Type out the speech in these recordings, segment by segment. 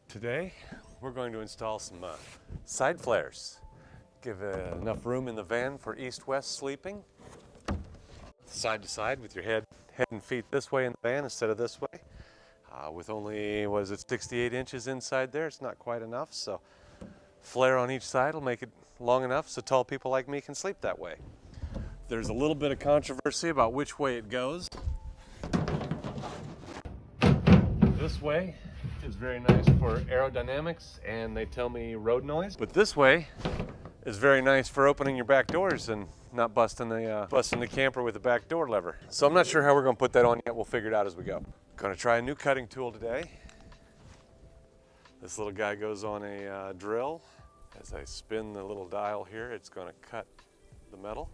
Today we're going to install some side flares. Give enough room in the van for east-west sleeping. Side to side with your head and feet this way in the van instead of this way. With only, 68 inches inside there, it's not quite enough, so flare on each side will make it long enough so tall people like me can sleep that way. There's a little bit of controversy about which way it goes. This way is very nice for aerodynamics and they tell me road noise, but this way is very nice for opening your back doors and not busting the camper with the back door lever. So I'm not sure how we're going to put that on yet. We'll figure it out as we go. Going to try a new cutting tool today. This little guy goes on a drill. As I spin the little dial here, it's going to cut the metal,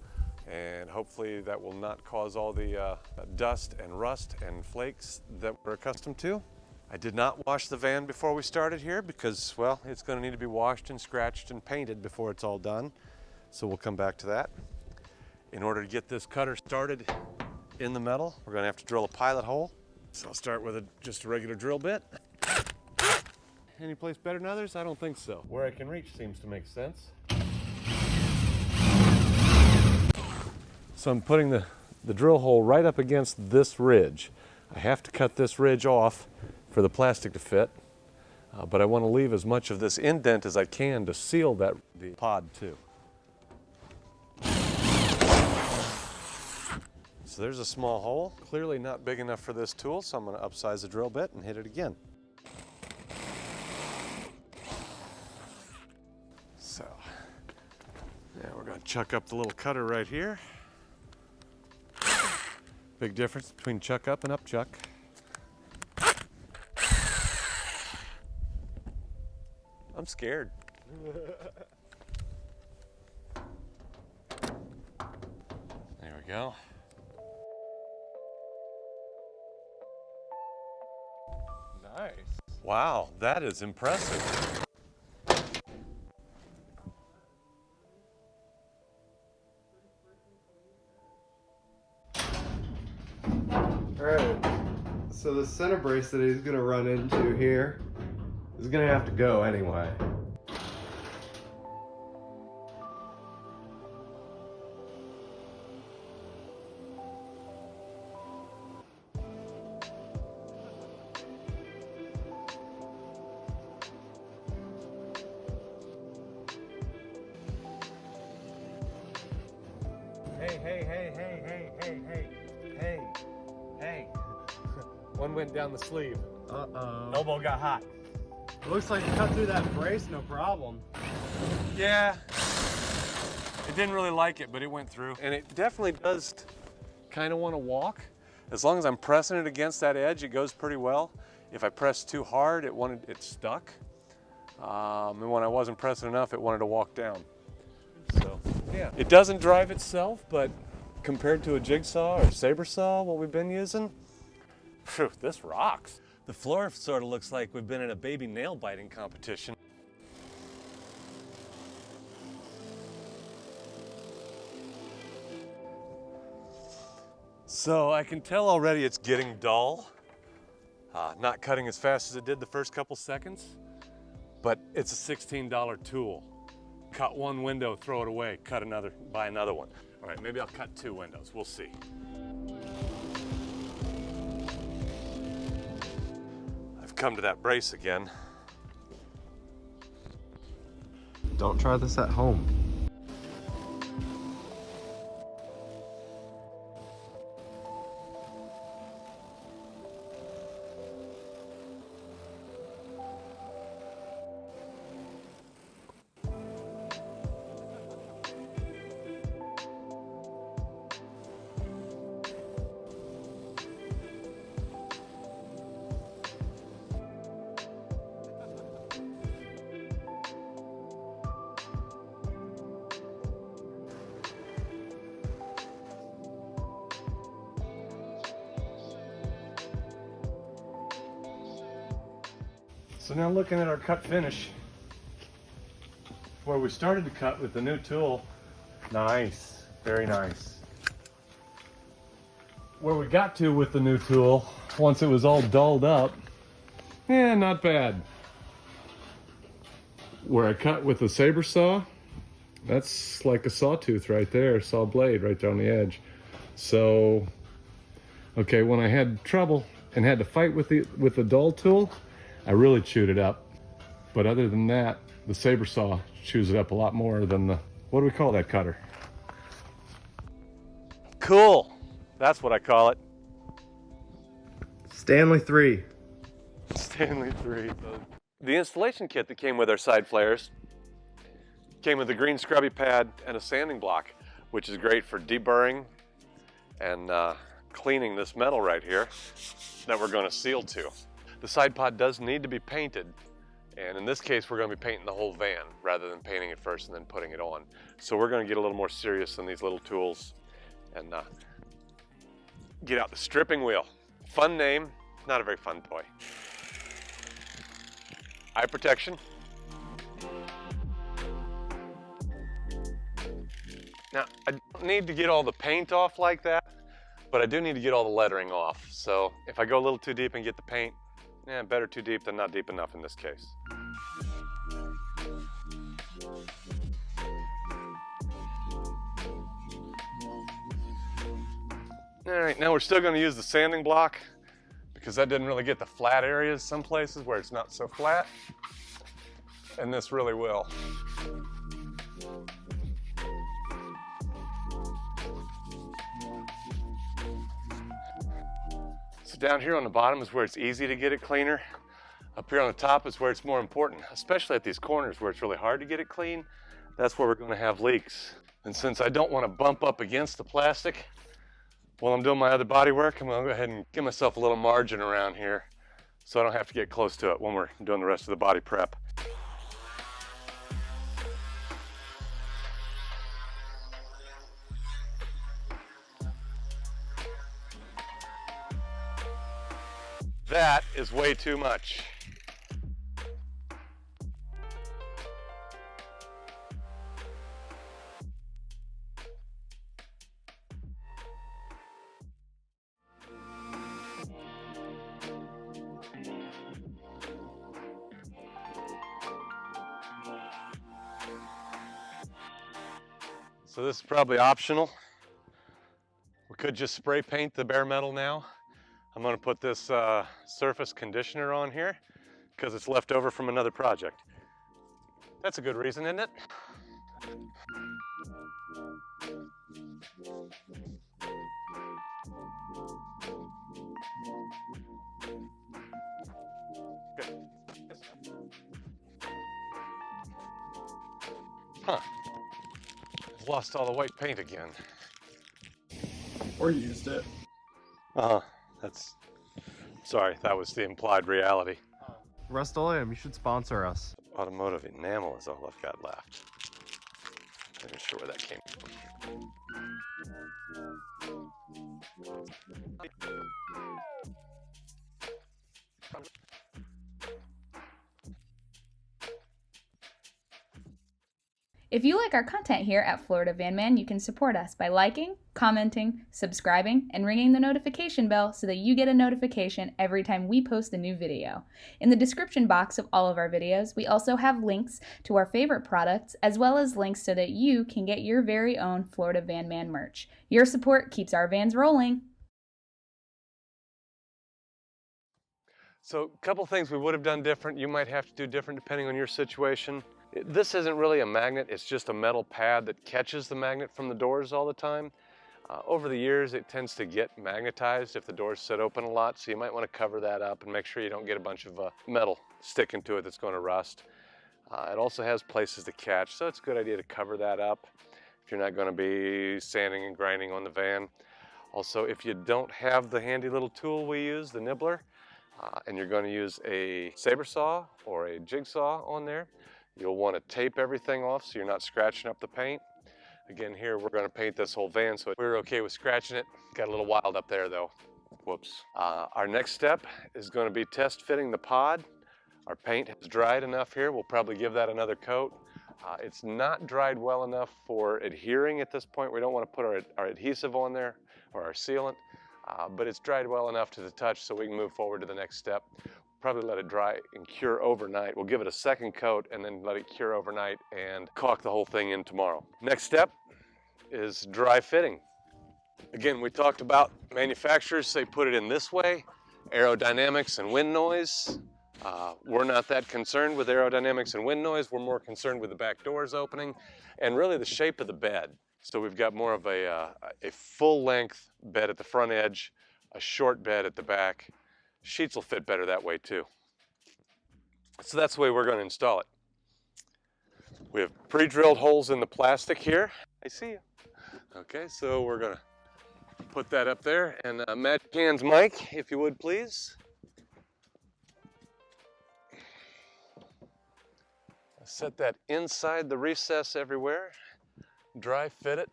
and hopefully that will not cause all the dust and rust and flakes that we're accustomed to. I did not wash the van before we started here because, well, it's going to need to be washed and scratched and painted before it's all done. So we'll come back to that. In order to get this cutter started in the metal, we're going to have to drill a pilot hole. So I'll start with just a regular drill bit. Any place better than others? I don't think so. Where I can reach seems to make sense. So I'm putting the drill hole right up against this ridge. I have to cut this ridge off for the plastic to fit, but I want to leave as much of this indent as I can to seal the pod too. So there's a small hole, clearly not big enough for this tool, so I'm going to upsize the drill bit and hit it again. So, now we're going to chuck up the little cutter right here. Big difference between chuck up and up chuck. I'm scared. There we go. Nice. Wow, that is impressive. Alright, so the center brace that he's going to run into here is going to have to go anyway. Hey. One went down the sleeve. Uh-oh. Elbow got hot. It looks like you cut through that brace, no problem. Yeah. It didn't really like it, but it went through. And it definitely does kind of want to walk. As long as I'm pressing it against that edge, it goes pretty well. If I press too hard, it stuck. And when I wasn't pressing enough, it wanted to walk down. So, yeah. It doesn't drive itself, but compared to a jigsaw or saber saw, what we've been using, phew, this rocks. The floor sort of looks like we've been in a baby nail biting competition. So I can tell already it's getting dull. Not cutting as fast as it did the first couple seconds, but it's a $16 tool. Cut one window, throw it away, cut another, buy another one. All right, maybe I'll cut two windows, we'll see. I've come to that brace again. Don't try this at home. So now looking at our cut finish, where we started to cut with the new tool, nice, very nice. Where we got to with the new tool, once it was all dulled up, yeah, not bad. where I cut with a saber saw, that's like a sawtooth right there, saw blade right there on the edge. So, okay, when I had trouble and had to fight with the dull tool, I really chewed it up. But other than that, the saber saw chews it up a lot more than the, what do we call that cutter? Cool, that's what I call it. Stanley 3. Stanley 3. The installation kit that came with our side flares came with a green scrubby pad and a sanding block, which is great for deburring and cleaning this metal right here that we're going to seal to. The side pod does need to be painted, and in this case we're going to be painting the whole van rather than painting it first and then putting it on. So we're going to get a little more serious than these little tools and get out the stripping wheel. Fun name, not a very fun toy. Eye protection. Now, I don't need to get all the paint off like that, but I do need to get all the lettering off. So if I go a little too deep and get the paint, better too deep than not deep enough in this case. All right, now we're still going to use the sanding block because that didn't really get the flat areas some places where it's not so flat, and this really will. So down here on the bottom is where it's easy to get it cleaner. Up here on the top is where it's more important, especially at these corners where it's really hard to get it clean. That's where we're going to have leaks. And since I don't want to bump up against the plastic while I'm doing my other body work, I'm going to go ahead and give myself a little margin around here so I don't have to get close to it when we're doing the rest of the body prep. That is way too much. So this is probably optional. We could just spray paint the bare metal now. I'm going to put this surface conditioner on here because it's left over from another project. That's a good reason, isn't it? Good. Huh. I've lost all the white paint again. Or used it. That's, sorry, that was the implied reality. Rust-Oleum, you should sponsor us. Automotive enamel is all I've got left. I'm not sure where that came from. If you like our content here at Florida Van Man, you can support us by liking, commenting, subscribing, and ringing the notification bell so that you get a notification every time we post a new video. In the description box of all of our videos, we also have links to our favorite products, as well as links so that you can get your very own Florida Van Man merch. Your support keeps our vans rolling. So a couple things we would have done different, you might have to do different depending on your situation. This isn't really a magnet, it's just a metal pad that catches the magnet from the doors all the time. Over the years, it tends to get magnetized if the doors sit open a lot, so you might want to cover that up and make sure you don't get a bunch of metal sticking to it that's going to rust. It also has places to catch, so it's a good idea to cover that up if you're not going to be sanding and grinding on the van. Also, if you don't have the handy little tool we use, the nibbler, and you're going to use a saber saw or a jigsaw on there, you'll want to tape everything off so you're not scratching up the paint. Again, here we're going to paint this whole van, so we're okay with scratching it. Got a little wild up there though. Whoops. Our next step is going to be test fitting the pod. Our paint has dried enough here. We'll probably give that another coat. It's not dried well enough for adhering at this point. We don't want to put our adhesive on there or our sealant, but it's dried well enough to the touch so we can move forward to the next step. probably let it dry and cure overnight. We'll give it a second coat and then let it cure overnight and caulk the whole thing in tomorrow. Next step is dry fitting. Again, we talked about manufacturers say put it in this way, aerodynamics and wind noise. We're not that concerned with aerodynamics and wind noise. We're more concerned with the back doors opening and really the shape of the bed. So we've got more of a full-length bed at the front edge, a short bed at the back. Sheets will fit better that way too. So that's the way we're going to install it. We have pre-drilled holes in the plastic here. I see you. Okay, so we're going to put that up there. And magic hands, Mike, if you would please. Set that inside the recess everywhere. Dry fit it,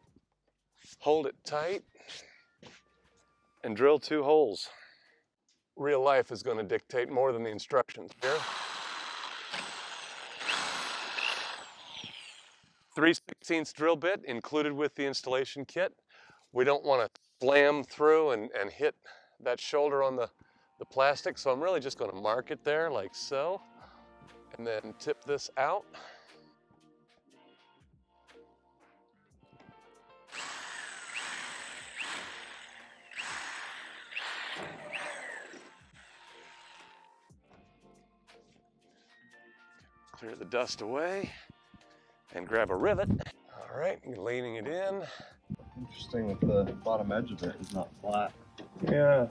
hold it tight, and drill 2 holes. Real life is going to dictate more than the instructions here. 3/16 drill bit included with the installation kit. We don't want to slam through and hit that shoulder on the plastic, so I'm really just going to mark it there like so, and then tip this out. Clear the dust away and grab a rivet. All right, leaning it in. Interesting that the bottom edge of it is not flat. Yeah.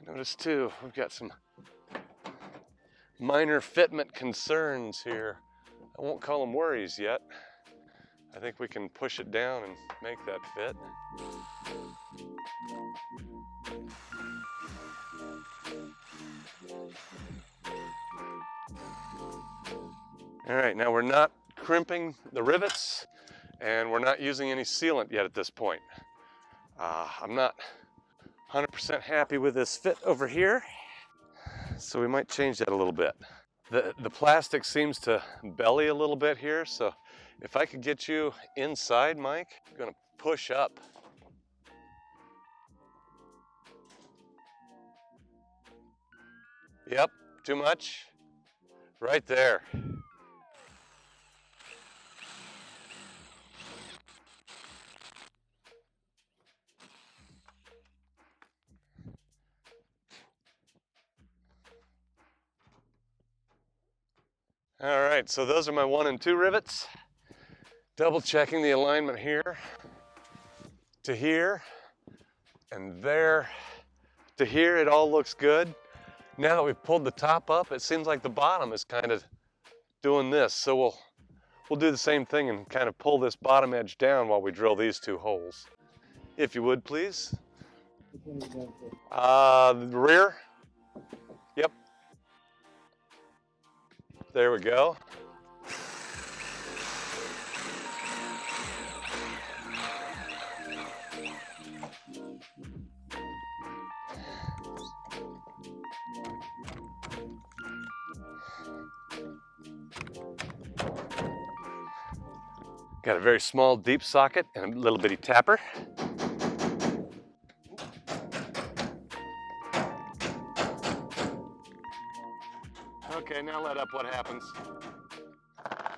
Notice too, we've got some minor fitment concerns here. I won't call them worries yet. I think we can push it down and make that fit. All right, now we're not crimping the rivets and we're not using any sealant yet at this point. I'm not 100% happy with this fit over here, so we might change that a little bit. The plastic seems to belly a little bit here, so if I could get you inside, Mike, I'm gonna push up. Yep, too much? Right there. All right, so those are my 1 and 2 rivets. Double checking the alignment here to here and there to here. It all looks good. Now that we've pulled the top up, it seems like the bottom is kind of doing this. So we'll do the same thing and kind of pull this bottom edge down while we drill these 2 holes. If you would, please. The rear. Yep. There we go. Got a very small deep socket and a little bitty tapper. Okay, now let up what happens.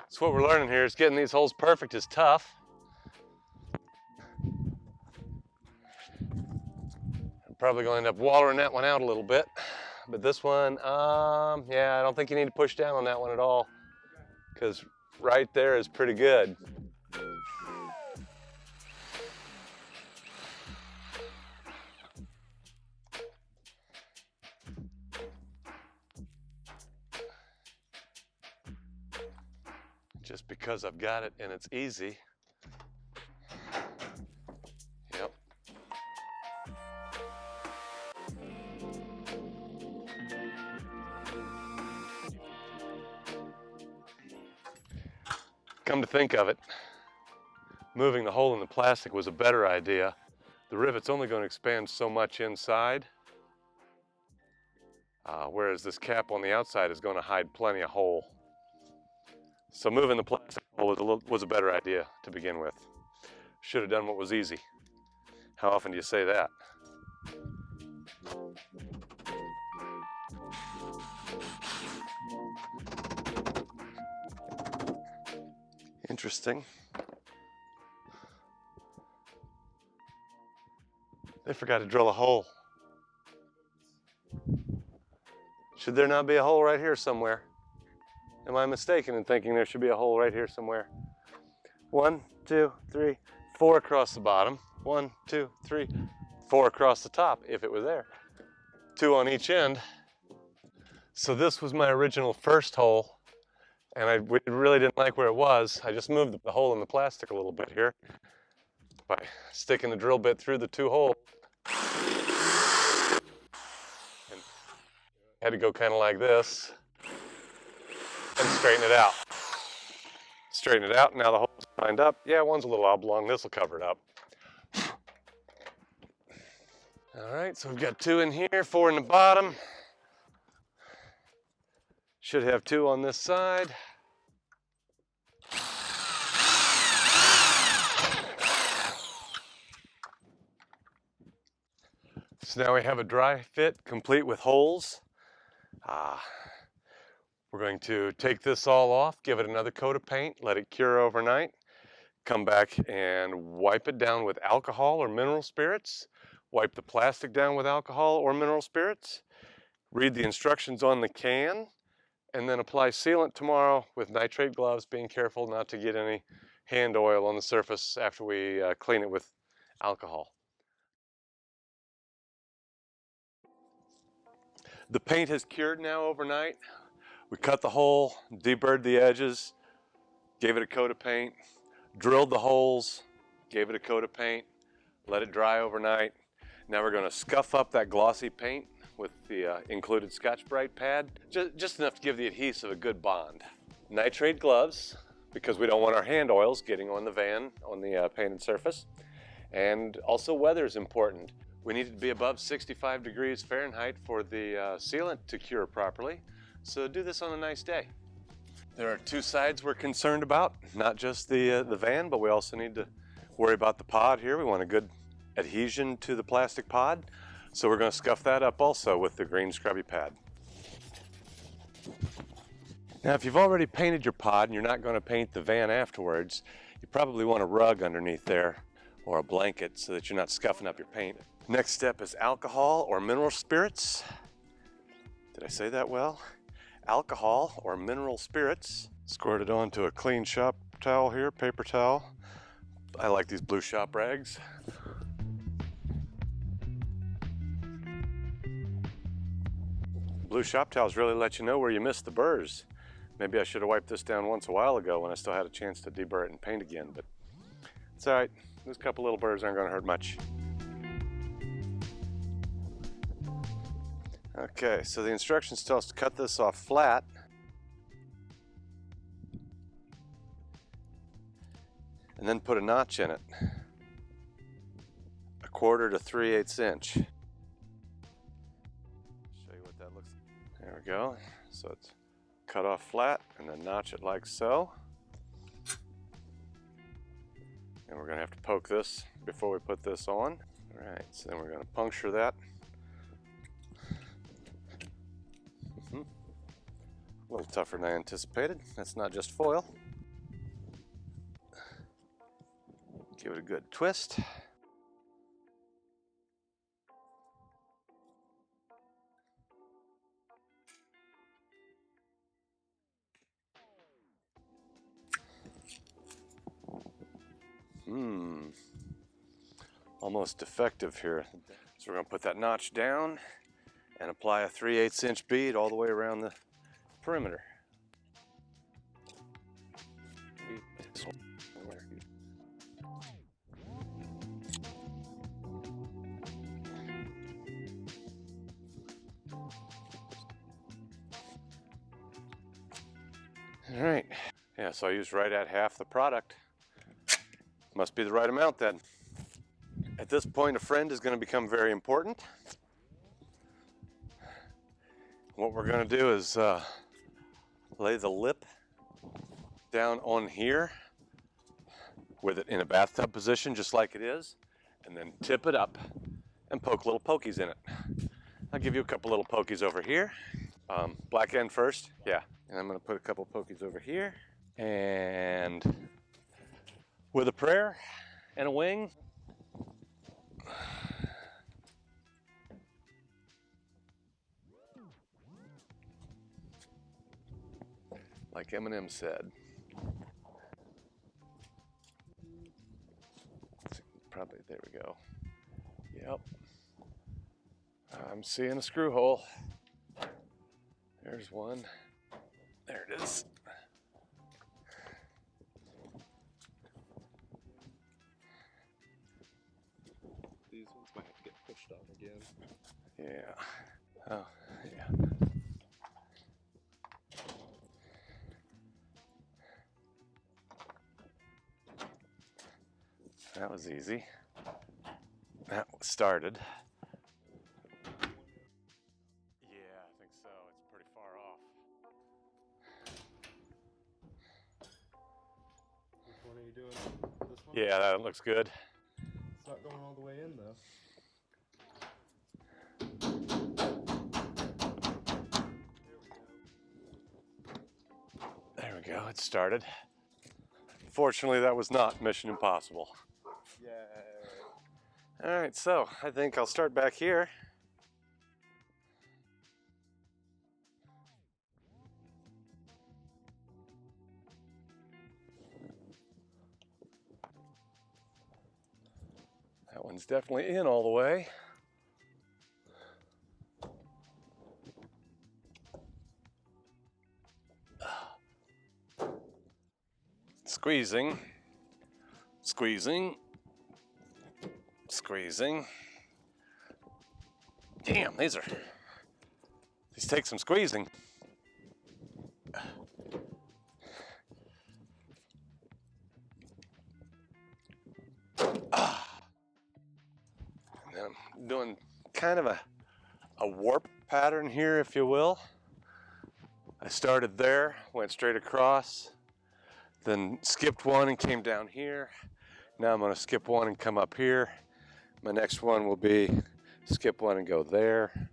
So what we're learning here is getting these holes perfect is tough. I'm probably going to end up wallering that one out a little bit. But this one, yeah, I don't think you need to push down on that one at all, because right there is pretty good. Just because I've got it and it's easy. Yep. Come to think of it, moving the hole in the plastic was a better idea. The rivet's only going to expand so much inside, whereas this cap on the outside is going to hide plenty of hole. So moving the plastic hole was a better idea to begin with. Should have done what was easy. How often do you say that? Interesting. They forgot to drill a hole. Should there not be a hole right here somewhere? Am I mistaken in thinking there should be a hole right here somewhere? 1, 2, 3, 4 across the bottom. 1, 2, 3, 4 across the top, if it was there. 2 on each end. So this was my original first hole, and I really didn't like where it was. I just moved the hole in the plastic a little bit here by sticking the drill bit through the 2 holes. And I had to go kind of like this and straighten it out. Straighten it out, now the hole's lined up. Yeah, one's a little oblong, this will cover it up. All right, so we've got 2 in here, 4 in the bottom. Should have 2 on this side. So now we have a dry fit complete with holes. We're going to take this all off, give it another coat of paint, let it cure overnight, come back and wipe it down with alcohol or mineral spirits, wipe the plastic down with alcohol or mineral spirits, read the instructions on the can, and then apply sealant tomorrow with nitrate gloves, being careful not to get any hand oil on the surface after we clean it with alcohol. The paint has cured now overnight. We cut the hole, deburred the edges, gave it a coat of paint, drilled the holes, gave it a coat of paint, let it dry overnight. Now we're going to scuff up that glossy paint with the included Scotch-Brite pad, just enough to give the adhesive a good bond. Nitrate gloves, because we don't want our hand oils getting on the van, on the painted surface. And also weather is important. We need it to be above 65 degrees Fahrenheit for the sealant to cure properly. So do this on a nice day. There are 2 sides we're concerned about, not just the van, but we also need to worry about the pod here. We want a good adhesion to the plastic pod. So we're going to scuff that up also with the green scrubby pad. Now if you've already painted your pod and you're not going to paint the van afterwards, you probably want a rug underneath there or a blanket so that you're not scuffing up your paint. Next step is alcohol or mineral spirits. Did I say that well? Alcohol or mineral spirits. Squirt it onto a clean shop towel here, paper towel. I like these blue shop rags. Blue shop towels really let you know where you missed the burrs. Maybe I should have wiped this down once a while ago when I still had a chance to deburr it and paint again, but it's all right. Those couple little burrs aren't going to hurt much. Okay, so the instructions tell us to cut this off flat. And then put a notch in it. 1/4 to 3/8 inch. Show you what that looks like. There we go. So it's cut off flat and then notch it like so. And we're going to have to poke this before we put this on. All right, so then we're going to puncture that. A little tougher than I anticipated. That's not just foil. Give it a good twist. Almost defective here. So we're going to put that notch down and apply a 3/8 inch bead all the way around the perimeter. All right. Yeah, so I used right at half the product. Must be the right amount then. At this point, a friend is going to become very important. What we're going to do is lay the lip down on here with it in a bathtub position, just like it is, and then tip it up and poke little pokies in it. I'll give you a couple little pokies over here. Black end first, yeah. And I'm going to put a couple pokies over here and with a prayer and a wing. Like Eminem said. Probably, there we go. Yep. I'm seeing a screw hole. There's one. There it is. These ones might have to get pushed on again. Yeah. Oh, yeah. That was easy. That started. Yeah, I think so. It's pretty far off. Which one are you doing? This one? Yeah, that looks good. It's not going all the way in though. There we go. It started. Fortunately, that was not Mission Impossible. Yay. All right, so I think I'll start back here. That one's definitely in all the way. Squeezing, squeezing, squeezing. Damn, these take some squeezing. And then I'm doing kind of a warp pattern here, if you will. I started there, went straight across, then skipped one and came down here. Now I'm going to skip one and come up here. My next one will be skip one and go there.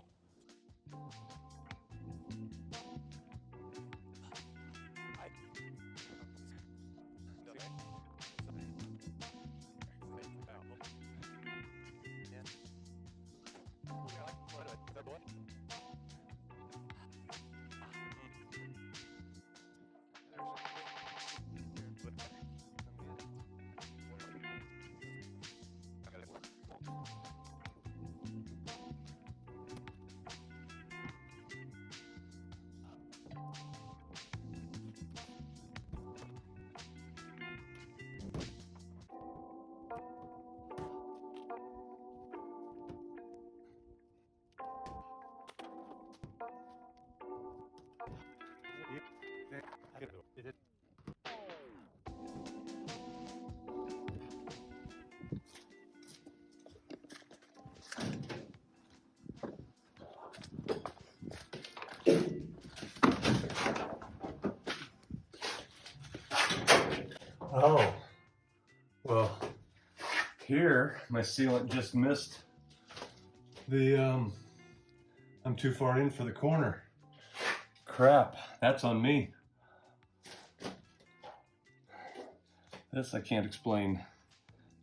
Oh, well, here my sealant just missed the, I'm too far in for the corner. Crap, that's on me. This I can't explain.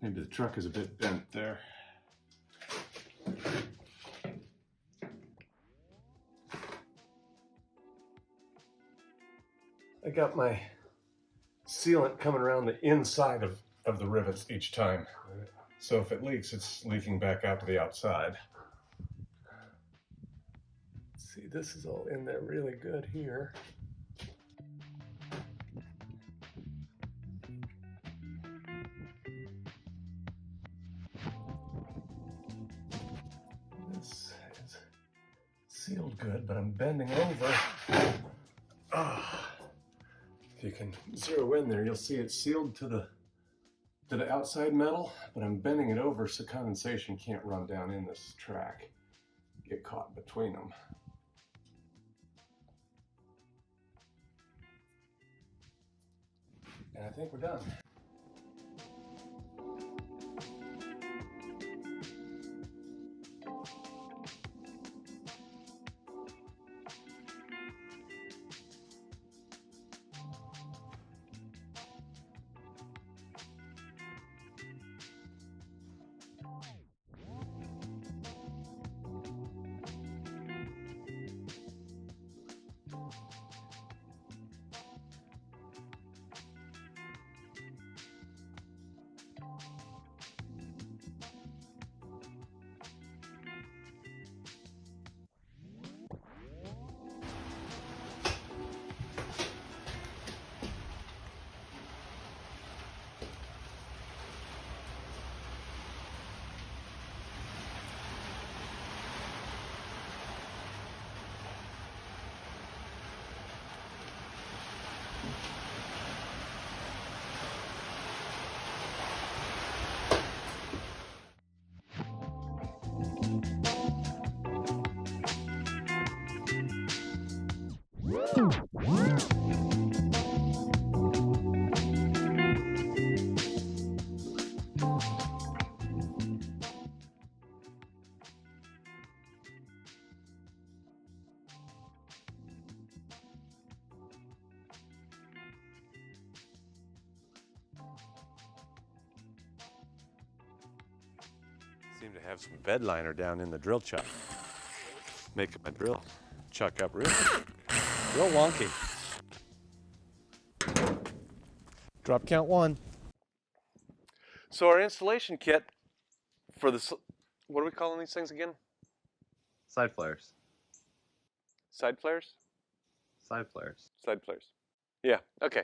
Maybe the truck is a bit bent there. I got my sealant coming around the inside of the rivets each time. So if it leaks, it's leaking back out to the outside. See, this is all in there really good here. This is sealed good, but I'm bending over. If you can zero in there, you'll see it's sealed to the outside metal, but I'm bending it over so condensation can't run down in this track, get caught between them. And I think we're done. Seem to have some bed liner down in the drill chuck. Making my drill chuck up real wonky. Drop count 1. So our installation kit for the, what are we calling these things again? Side flares. Side flares? Side flares. Side flares. Yeah, okay.